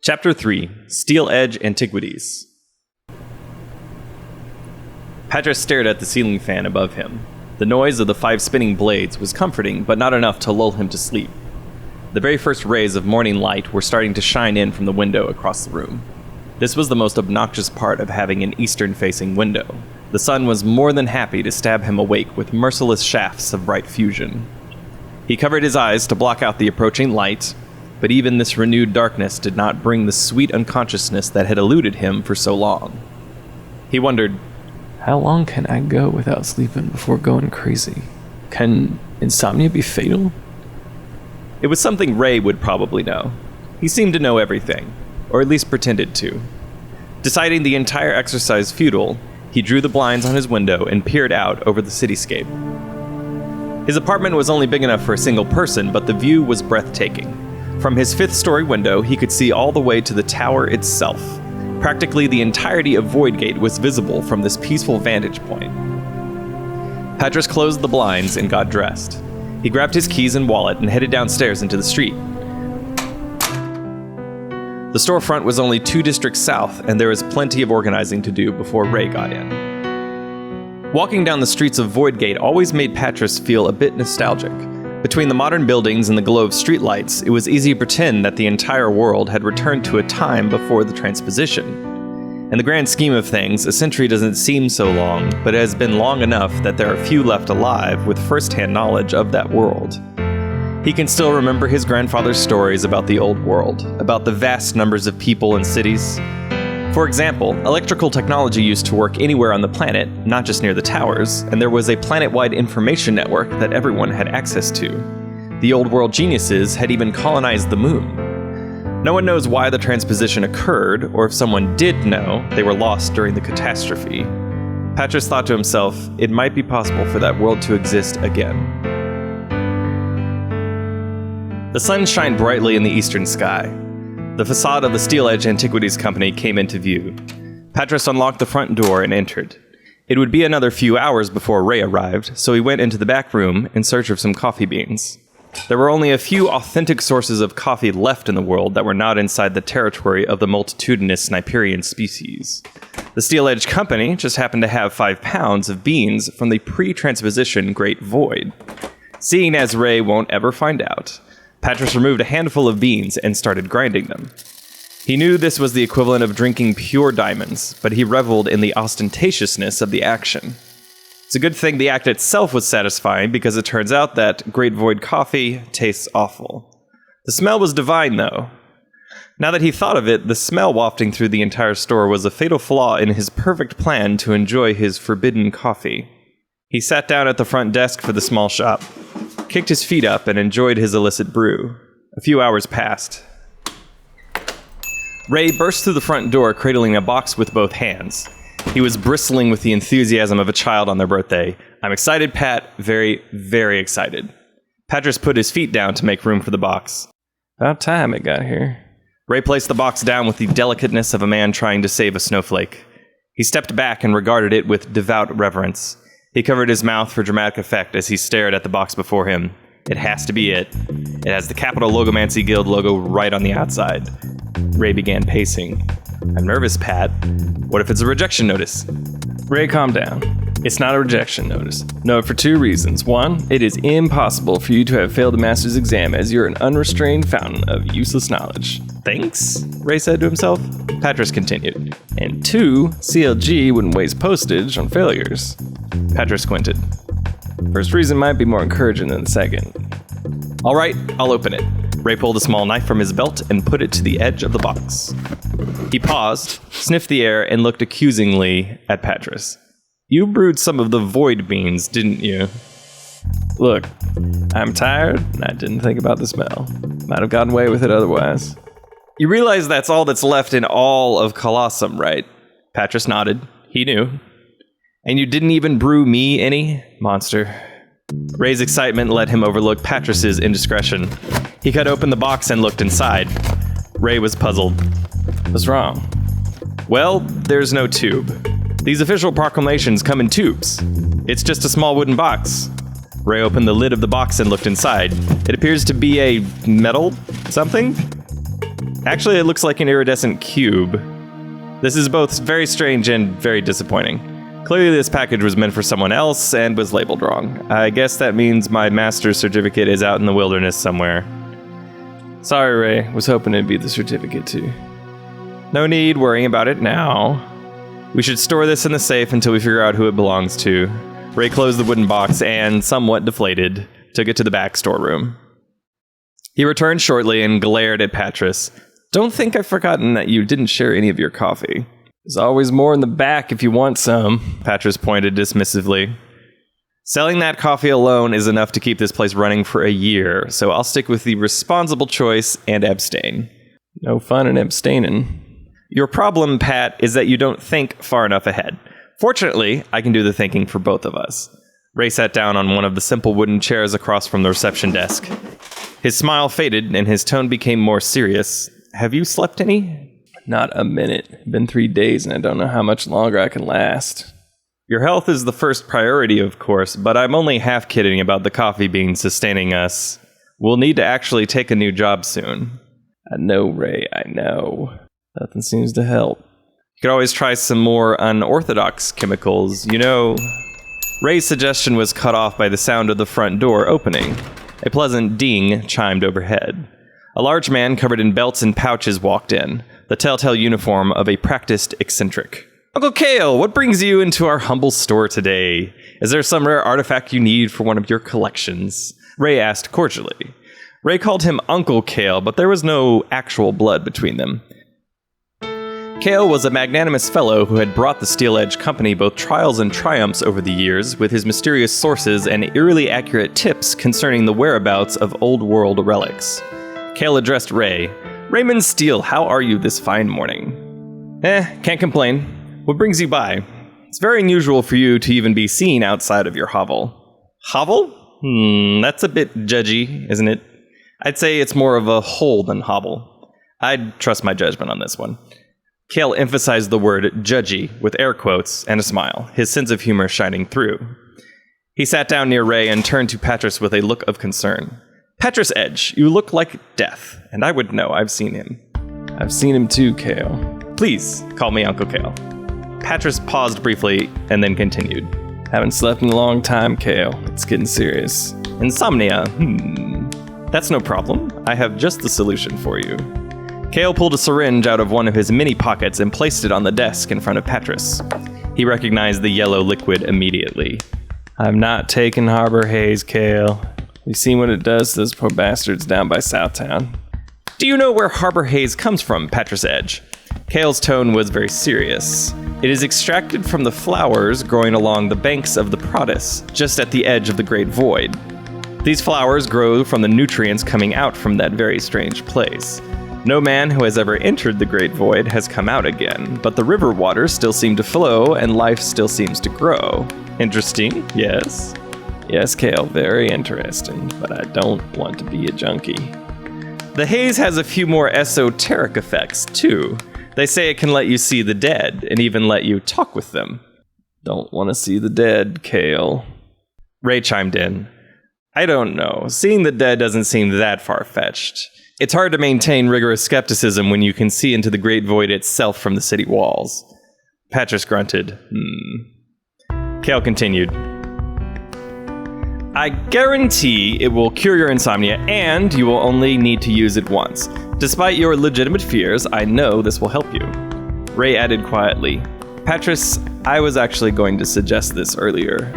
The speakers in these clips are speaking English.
Chapter 3, Steel Edge Antiquities. Patras stared at the ceiling fan above him. The noise of the 5 spinning blades was comforting, but not enough to lull him to sleep. The very first rays of morning light were starting to shine in from the window across the room. This was the most obnoxious part of having an eastern-facing window. The sun was more than happy to stab him awake with merciless shafts of bright fusion. He covered his eyes to block out the approaching light, but even this renewed darkness did not bring the sweet unconsciousness that had eluded him for so long. He wondered, how long can I go without sleeping before going crazy? Can insomnia be fatal? It was something Ray would probably know. He seemed to know everything, or at least pretended to. Deciding the entire exercise futile, he drew the blinds on his window and peered out over the cityscape. His apartment was only big enough for a single person, but the view was breathtaking. From his 5th-story window, he could see all the way to the tower itself. Practically the entirety of Voidgate was visible from this peaceful vantage point. Patras closed the blinds and got dressed. He grabbed his keys and wallet and headed downstairs into the street. The storefront was only 2 districts south, and there was plenty of organizing to do before Ray got in. Walking down the streets of Voidgate always made Patras feel a bit nostalgic. Between the modern buildings and the glow of streetlights, it was easy to pretend that the entire world had returned to a time before the transposition. In the grand scheme of things, a century doesn't seem so long, but it has been long enough that there are few left alive with first-hand knowledge of that world. He can still remember his grandfather's stories about the old world, about the vast numbers of people and cities. For example, electrical technology used to work anywhere on the planet, not just near the towers, and there was a planet-wide information network that everyone had access to. The old world geniuses had even colonized the moon. No one knows why the transposition occurred, or if someone did know, they were lost during the catastrophe. Patras thought to himself, it might be possible for that world to exist again. The sun shined brightly in the eastern sky. The facade of the Steel Edge Antiquities Company came into view. Patras unlocked the front door and entered. It would be another few hours before Ray arrived, so he went into the back room in search of some coffee beans. There were only a few authentic sources of coffee left in the world that were not inside the territory of the multitudinous Sniperian species. The Steel Edge Company just happened to have 5 pounds of beans from the pre-transposition Great Void. Seeing as Ray won't ever find out, Patras removed a handful of beans and started grinding them. He knew this was the equivalent of drinking pure diamonds, but he reveled in the ostentatiousness of the action. It's a good thing the act itself was satisfying, because it turns out that Great Void coffee tastes awful. The smell was divine, though. Now that he thought of it, the smell wafting through the entire store was a fatal flaw in his perfect plan to enjoy his forbidden coffee. He sat down at the front desk for the small shop, kicked his feet up, and enjoyed his illicit brew. A few hours passed. Ray burst through the front door, cradling a box with both hands. He was bristling with the enthusiasm of a child on their birthday. I'm excited, Pat. Very, very excited. Patras put his feet down to make room for the box. About time it got here. Ray placed the box down with the delicateness of a man trying to save a snowflake. He stepped back and regarded it with devout reverence. He covered his mouth for dramatic effect as he stared at the box before him. It has to be it. It has the Capital Logomancy Guild logo right on the outside. Ray began pacing. I'm nervous, Pat. What if it's a rejection notice? Ray, calm down. It's not a rejection notice. No, for 2 reasons. 1, it is impossible for you to have failed the master's exam, as you're an unrestrained fountain of useless knowledge. Thanks, Ray said to himself. Patras continued. And 2, CLG wouldn't waste postage on failures. Patras squinted. First reason might be more encouraging than the second. All right, I'll open it. Ray pulled a small knife from his belt and put it to the edge of the box. He paused, sniffed the air, and looked accusingly at Patras. You brewed some of the void beans, didn't you? Look, I'm tired, and I didn't think about the smell. Might have gotten away with it otherwise. You realize that's all that's left in all of Colossum, right? Patras nodded. He knew. And you didn't even brew me any? Monster. Ray's excitement let him overlook Patras's indiscretion. He cut open the box and looked inside. Ray was puzzled. What's wrong? Well, there's no tube. These official proclamations come in tubes. It's just a small wooden box. Ray opened the lid of the box and looked inside. It appears to be a metal something? Actually, it looks like an iridescent cube. This is both very strange and very disappointing. Clearly this package was meant for someone else and was labeled wrong. I guess that means my master's certificate is out in the wilderness somewhere. Sorry, Ray. Was hoping it'd be the certificate too. No need worrying about it now. We should store this in the safe until we figure out who it belongs to. Ray closed the wooden box and, somewhat deflated, took it to the back storeroom. He returned shortly and glared at Patras. Don't think I've forgotten that you didn't share any of your coffee. There's always more in the back if you want some, Patras pointed dismissively. Selling that coffee alone is enough to keep this place running for a year, so I'll stick with the responsible choice and abstain. No fun in abstaining. Your problem, Pat, is that you don't think far enough ahead. Fortunately, I can do the thinking for both of us. Ray sat down on one of the simple wooden chairs across from the reception desk. His smile faded and his tone became more serious. Have you slept any? Not a minute. Been 3 days and I don't know how much longer I can last. Your health is the first priority, of course, but I'm only half kidding about the coffee beans sustaining us. We'll need to actually take a new job soon. I know, Ray, I know. Nothing seems to help. You could always try some more unorthodox chemicals, you know. Ray's suggestion was cut off by the sound of the front door opening. A pleasant ding chimed overhead. A large man covered in belts and pouches walked in, the telltale uniform of a practiced eccentric. Uncle Kale, what brings you into our humble store today? Is there some rare artifact you need for one of your collections? Ray asked cordially. Ray called him Uncle Kale, but there was no actual blood between them. Kale was a magnanimous fellow who had brought the Steel Edge Company both trials and triumphs over the years with his mysterious sources and eerily accurate tips concerning the whereabouts of old world relics. Kale addressed Ray. Raymond Steele, how are you this fine morning? Can't complain. What brings you by? It's very unusual for you to even be seen outside of your hovel. Hovel? That's a bit judgy, isn't it? I'd say it's more of a hole than hovel. I'd trust my judgment on this one. Kale emphasized the word judgy with air quotes and a smile, his sense of humor shining through. He sat down near Ray and turned to Patras with a look of concern. Patras Edge, you look like death, and I would know. I've seen him. I've seen him too, Kale. Please, call me Uncle Kale. Patras paused briefly and then continued. Haven't slept in a long time, Kale. It's getting serious. Insomnia, That's no problem. I have just the solution for you. Kale pulled a syringe out of one of his many pockets and placed it on the desk in front of Patras. He recognized the yellow liquid immediately. I'm not taking Harbor Haze, Kale. You've seen what it does to those poor bastards down by Southtown. Do you know where Harbor Haze comes from, Patras Edge? Kale's tone was very serious. It is extracted from the flowers growing along the banks of the Protus, just at the edge of the Great Void. These flowers grow from the nutrients coming out from that very strange place. No man who has ever entered the Great Void has come out again, but the river waters still seem to flow and life still seems to grow. Interesting, yes? Yes, Kale, very interesting, but I don't want to be a junkie. The haze has a few more esoteric effects, too. They say it can let you see the dead, and even let you talk with them. Don't want to see the dead, Kale. Ray chimed in. I don't know. Seeing the dead doesn't seem that far-fetched. It's hard to maintain rigorous skepticism when you can see into the Great Void itself from the city walls. Patras grunted. Kale continued. I guarantee it will cure your insomnia, and you will only need to use it once. Despite your legitimate fears, I know this will help you. Ray added quietly, Patras, I was actually going to suggest this earlier.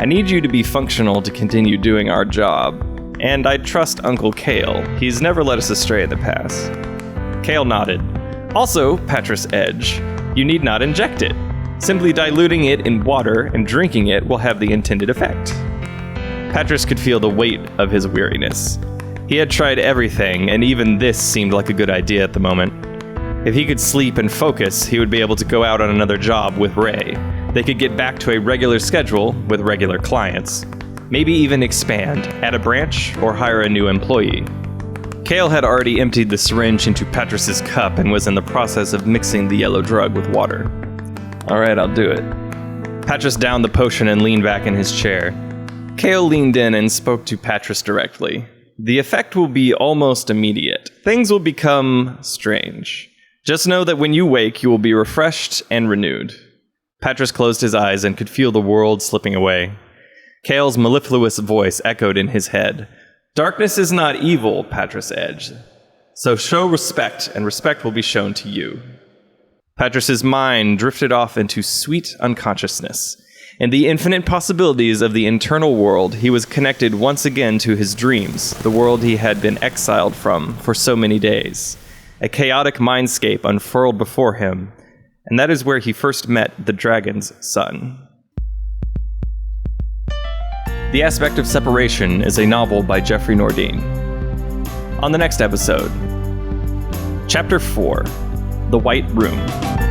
I need you to be functional to continue doing our job, and I trust Uncle Kale. He's never led us astray in the past. Kale nodded. Also, Patras Edge, you need not inject it. Simply diluting it in water and drinking it will have the intended effect. Patras could feel the weight of his weariness. He had tried everything, and even this seemed like a good idea at the moment. If he could sleep and focus, he would be able to go out on another job with Ray. They could get back to a regular schedule with regular clients. Maybe even expand, add a branch, or hire a new employee. Kale had already emptied the syringe into Patras's cup and was in the process of mixing the yellow drug with water. All right, I'll do it. Patras downed the potion and leaned back in his chair. Kale leaned in and spoke to Patras directly. The effect will be almost immediate. Things will become strange. Just know that when you wake, you will be refreshed and renewed. Patras closed his eyes and could feel the world slipping away. Kale's mellifluous voice echoed in his head. Darkness is not evil, Patras edged. So show respect, and respect will be shown to you. Patras's mind drifted off into sweet unconsciousness. In the infinite possibilities of the internal world, he was connected once again to his dreams, the world he had been exiled from for so many days. A chaotic mindscape unfurled before him, and that is where he first met the dragon's son. The Aspect of Separation is a novel by Jeffrey Nordine. On the next episode, Chapter 4, The White Room.